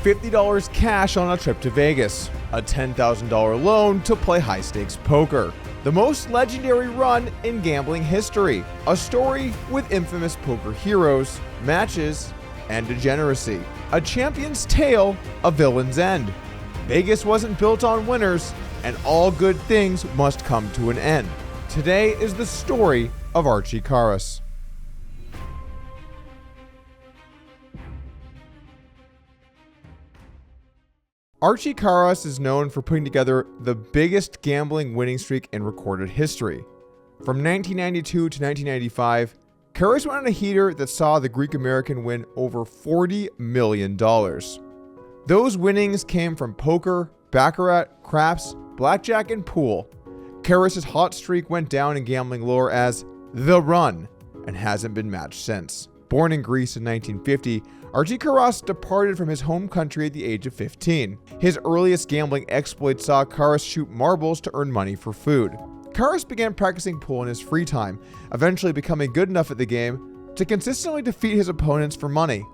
$50 cash on a trip to Vegas, a $10,000 loan to play high-stakes poker. The most legendary run in gambling history. A story with infamous poker heroes, matches, and degeneracy. A champion's tale, a villain's end. Vegas wasn't built on winners, and all good things must come to an end. Today is the story of Archie Karas. Archie Karas is known for putting together the biggest gambling winning streak in recorded history. From 1992 to 1995, Karas went on a heater that saw the Greek-American win over $40 million. Those winnings came from poker, baccaract, craps, blackjack, and pool. Karas' hot streak went down in gambling lore as The Run and hasn't been matched since. Born in Greece in 1950, Archie Karas departed from his home country at the age of 15. His earliest gambling exploits saw Karas shoot marbles to earn money for food. Karas began practicing pool in his free time, eventually becoming good enough at the game to consistently defeat his opponents for money.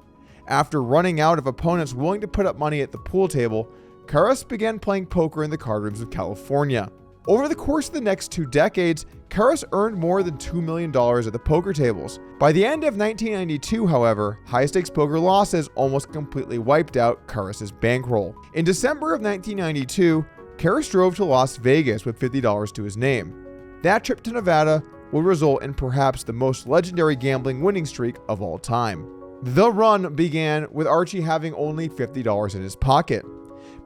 After running out of opponents willing to put up money at the pool table, Karas began playing poker in the card rooms of California. Over the course of the next 2 decades, Karas earned more than $2 million at the poker tables. By the end of 1992, however, high-stakes poker losses almost completely wiped out Karas' bankroll. In December of 1992, Karas drove to Las Vegas with $50 to his name. That trip to Nevada would result in perhaps the most legendary gambling winning streak of all time. The run began with Archie having only $50 in his pocket.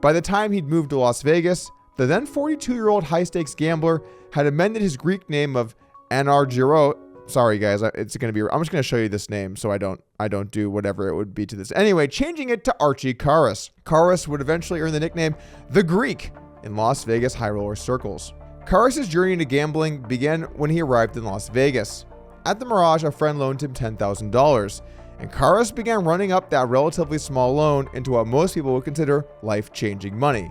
By the time he'd moved to Las Vegas, the then 42-year-old high-stakes gambler had amended his Greek name of Anargyro. Sorry guys, I'm just going to show you this name so I don't do whatever it would be to this. Anyway, changing it to Archie Karas. Karas would eventually earn the nickname The Greek in Las Vegas high roller circles. Karas' journey into gambling began when he arrived in Las Vegas. At the Mirage, a friend loaned him $10,000, and Karas began running up that relatively small loan into what most people would consider life-changing money.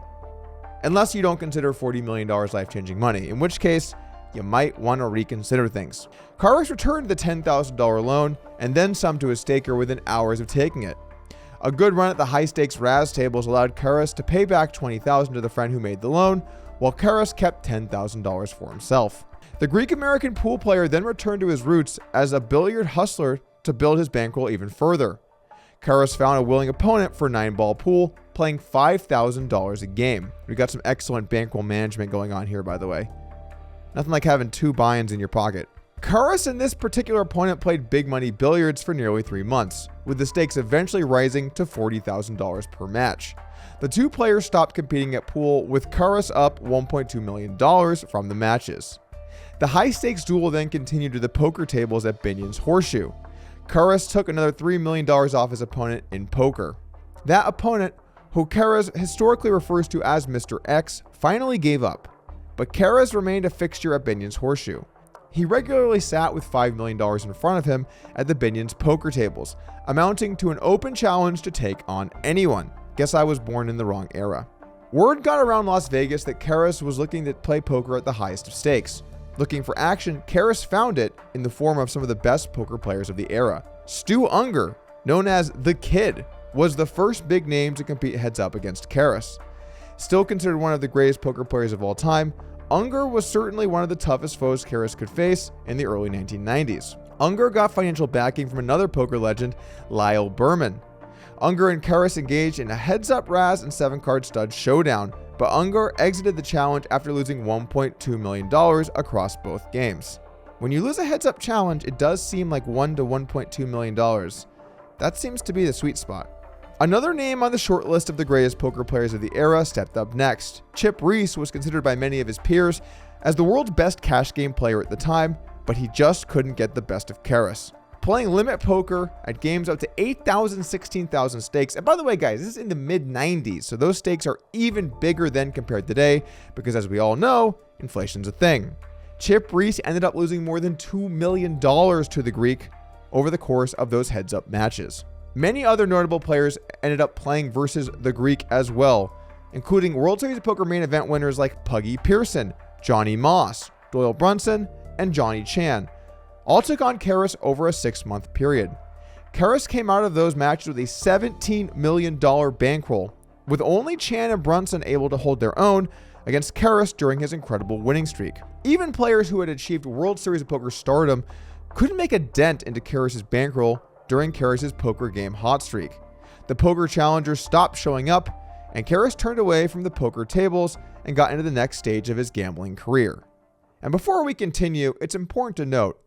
Unless you don't consider $40 million life-changing money, in which case, you might want to reconsider things. Karas returned the $10,000 loan and then some to his staker within hours of taking it. A good run at the high-stakes Raz tables allowed Karas to pay back $20,000 to the friend who made the loan, while Karas kept $10,000 for himself. The Greek-American pool player then returned to his roots as a billiard hustler to build his bankroll even further. Karas found a willing opponent for 9-ball pool, playing $5,000 a game. We got some excellent bankroll management going on here, by the way. Nothing like having 2 buy-ins in your pocket. Karas and this particular opponent played big money billiards for nearly 3 months, with the stakes eventually rising to $40,000 per match. The 2 players stopped competing at pool, with Karas up $1.2 million from the matches. The high-stakes duel then continued to the poker tables at Binion's Horseshoe. Karas took another $3 million off his opponent in poker. That opponent, who Karas historically refers to as Mr. X, finally gave up, but Karas remained a fixture at Binion's Horseshoe. He regularly sat with $5 million in front of him at the Binion's poker tables, amounting to an open challenge to take on anyone. Guess I was born in the wrong era. Word got around Las Vegas that Karas was looking to play poker at the highest of stakes. Looking for action, Karas found it in the form of some of the best poker players of the era. Stu Ungar, known as The Kid, was the first big name to compete heads-up against Karas. Still considered one of the greatest poker players of all time, Ungar was certainly one of the toughest foes Karas could face in the early 1990s. Ungar got financial backing from another poker legend, Lyle Berman. Ungar and Karas engaged in a heads-up Raz and 7-card stud showdown, but Ungar exited the challenge after losing $1.2 million across both games. When you lose a heads-up challenge, it does seem like $1 to $1.2 million. That seems to be the sweet spot. Another name on the short list of the greatest poker players of the era stepped up next. Chip Reese was considered by many of his peers as the world's best cash game player at the time, but he just couldn't get the best of Karas. Playing limit poker at games up to 8,000, 16,000 stakes. And by the way, guys, this is in the mid-90s, so those stakes are even bigger than compared today because, as we all know, inflation's a thing. Chip Reese ended up losing more than $2 million to the Greek over the course of those heads-up matches. Many other notable players ended up playing versus the Greek as well, including World Series of Poker main event winners like Puggy Pearson, Johnny Moss, Doyle Brunson, and Johnny Chan. All took on Karas over a 6-month period. Karas came out of those matches with a $17 million bankroll, with only Chan and Brunson able to hold their own against Karas during his incredible winning streak. Even players who had achieved World Series of Poker stardom couldn't make a dent into Karas' bankroll during Karas' poker game hot streak. The poker challengers stopped showing up, and Karas turned away from the poker tables and got into the next stage of his gambling career. And before we continue, it's important to note,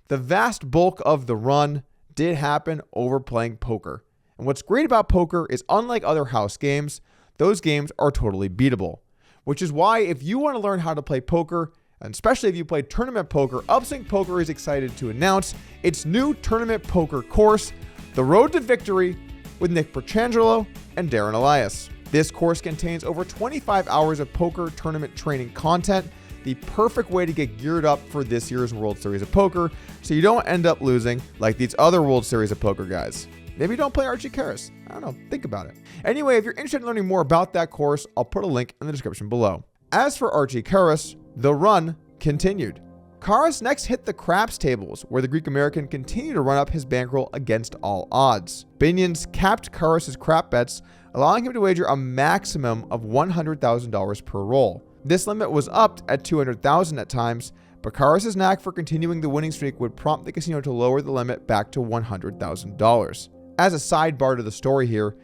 the vast bulk of the run did happen over playing poker. And what's great about poker is, unlike other house games, those games are totally beatable. Which is why, if you want to learn how to play poker, and especially if you play tournament poker, Upsync Poker is excited to announce its new tournament poker course, The Road to Victory, with Nick Perchangelo and Darren Elias. This course contains over 25 hours of poker tournament training content, the perfect way to get geared up for this year's World Series of Poker, so you don't end up losing like these other World Series of Poker guys. Maybe don't play Archie Karas. I don't know. Think about it. Anyway, if you're interested in learning more about that course, I'll put a link in the description below. As for Archie Karas, the run continued. Karas next hit the craps tables, where the Greek-American continued to run up his bankroll against all odds. Binions capped Karas' crap bets, allowing him to wager a maximum of $100,000 per roll. This limit was upped at $200,000 at times, but Karas' knack for continuing the winning streak would prompt the casino to lower the limit back to $100,000. As a sidebar to the story here,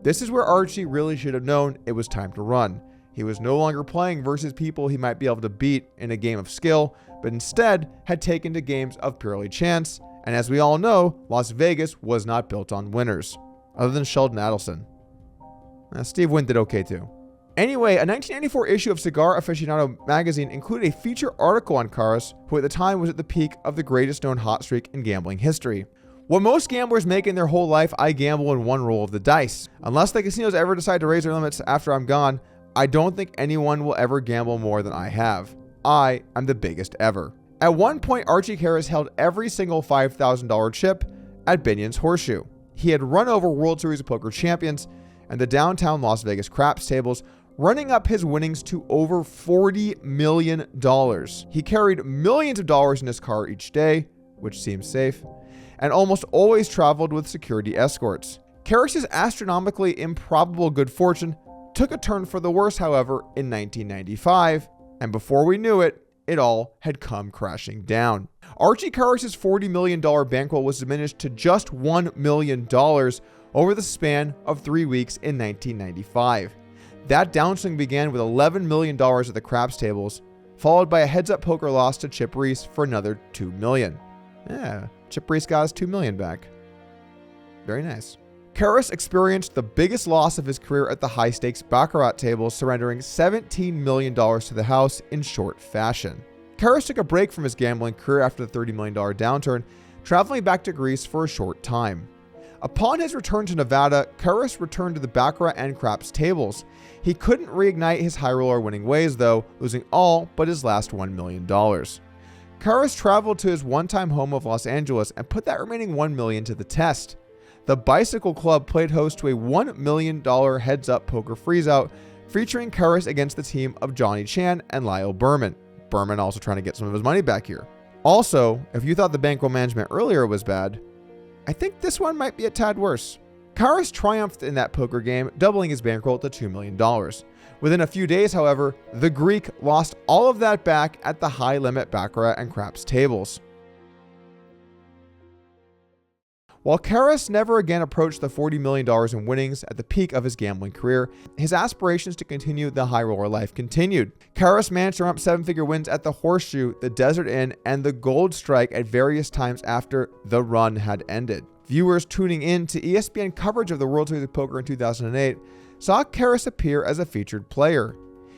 this is where Archie really should have known it was time to run. He was no longer playing versus people he might be able to beat in a game of skill, but instead had taken to games of purely chance, and as we all know, Las Vegas was not built on winners, other than Sheldon Adelson. Steve Wynn did okay too. Anyway, a 1994 issue of Cigar Aficionado magazine included a feature article on Karas, who at the time was at the peak of the greatest known hot streak in gambling history. What most gamblers make in their whole life, I gamble in one roll of the dice. Unless the casinos ever decide to raise their limits after I'm gone, I don't think anyone will ever gamble more than I have. I am the biggest ever. At one point, Archie Karas held every single $5,000 chip at Binion's Horseshoe. He had run over World Series of Poker champions and the downtown Las Vegas craps tables, running up his winnings to over $40 million. He carried millions of dollars in his car each day, which seems safe, and almost always traveled with security escorts. Karas' astronomically improbable good fortune took a turn for the worse, however, in 1995, and before we knew it, it all had come crashing down. Archie Karas' $40 million bankroll was diminished to just $1 million over the span of 3 weeks in 1995. That downswing began with $11 million at the craps tables, followed by a heads-up poker loss to Chip Reese for another $2 million. Yeah, Chip Reese got his $2 million back. Very nice. Karas experienced the biggest loss of his career at the high-stakes baccaract tables, surrendering $17 million to the house in short fashion. Karas took a break from his gambling career after the $30 million downturn, traveling back to Greece for a short time. Upon his return to Nevada, Karas returned to the baccarat and craps tables. He couldn't reignite his high roller winning ways though, losing all but his last $1 million. Karas traveled to his one-time home of Los Angeles and put that remaining $1 million to the test. The Bicycle Club played host to a $1 million heads-up poker freeze-out, featuring Karas against the team of Johnny Chan and Lyle Berman. Berman also trying to get some of his money back here. Also, if you thought the bankroll management earlier was bad, I think this one might be a tad worse. Karas triumphed in that poker game, doubling his bankroll to $2 million. Within a few days, however, the Greek lost all of that back at the high-limit baccarat and craps tables. While Karas never again approached the $40 million in winnings at the peak of his gambling career, his aspirations to continue the high roller life continued. Karas managed to run up seven-figure wins at the Horseshoe, the Desert Inn, and the Gold Strike at various times after the run had ended. Viewers tuning in to ESPN coverage of the World Series of Poker in 2008 saw Karas appear as a featured player.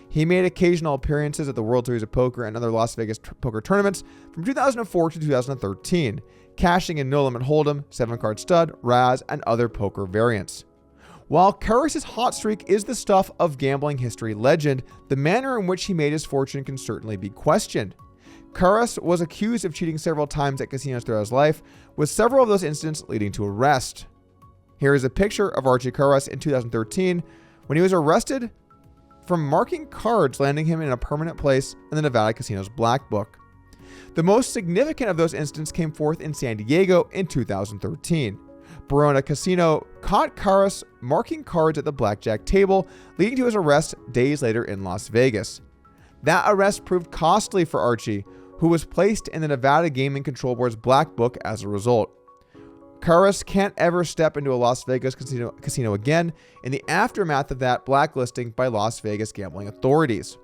He made occasional appearances at the World Series of Poker and other Las Vegas poker tournaments from 2004 to 2013, cashing in No Limit Hold'em, 7-card stud, Raz, and other poker variants. While Karas' hot streak is the stuff of gambling history legend, the manner in which he made his fortune can certainly be questioned. Karas was accused of cheating several times at casinos throughout his life, with several of those incidents leading to arrest. Here is a picture of Archie Karas in 2013 when he was arrested from marking cards, landing him in a permanent place in the Nevada Casino's Black Book. The most significant of those incidents came forth in San Diego in 2013. Barona Casino caught Karas marking cards at the blackjack table, leading to his arrest days later in Las Vegas. That arrest proved costly for Archie, who was placed in the Nevada Gaming Control Board's black book as a result. Karas can't ever step into a Las Vegas casino again in the aftermath of that blacklisting by Las Vegas gambling authorities.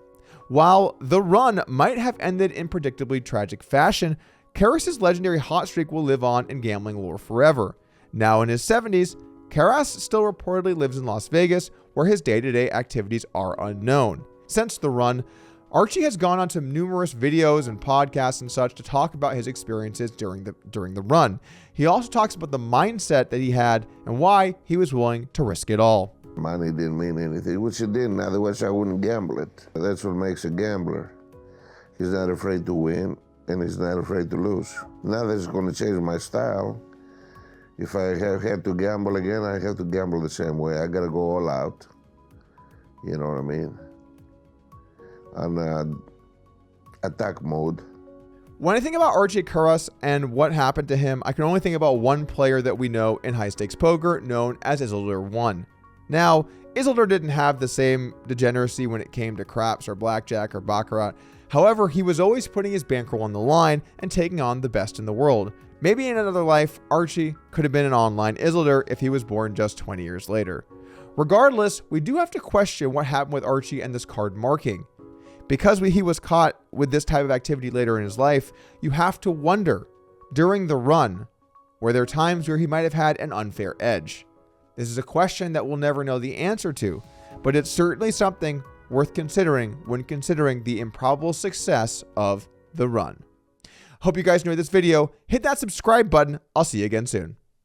While the run might have ended in predictably tragic fashion, Karas' legendary hot streak will live on in gambling lore forever. Now in his 70s, Karas still reportedly lives in Las Vegas, where his day-to-day activities are unknown. Since the run, Archie has gone on to numerous videos and podcasts and such to talk about his experiences during the run. He also talks about the mindset that he had and why he was willing to risk it all. Money didn't mean anything, which it didn't, otherwise I wouldn't gamble it. That's what makes a gambler. He's not afraid to win, and he's not afraid to lose. Nothing's going to change my style. If I had to gamble again, I have to gamble the same way. I got to go all out. You know what I mean? On attack mode. When I think about Archie Karas and what happened to him, I can only think about one player that we know in high-stakes poker, known as Isildur 1. Now, Isildur didn't have the same degeneracy when it came to craps or blackjack or baccarat. However, he was always putting his bankroll on the line and taking on the best in the world. Maybe in another life, Archie could have been an online Isildur if he was born just 20 years later. Regardless, we do have to question what happened with Archie and this card marking. Because he was caught with this type of activity later in his life, you have to wonder, during the run, were there times where he might have had an unfair edge? This is a question that we'll never know the answer to, but it's certainly something worth considering when considering the improbable success of the run. Hope you guys enjoyed this video. Hit that subscribe button. I'll see you again soon.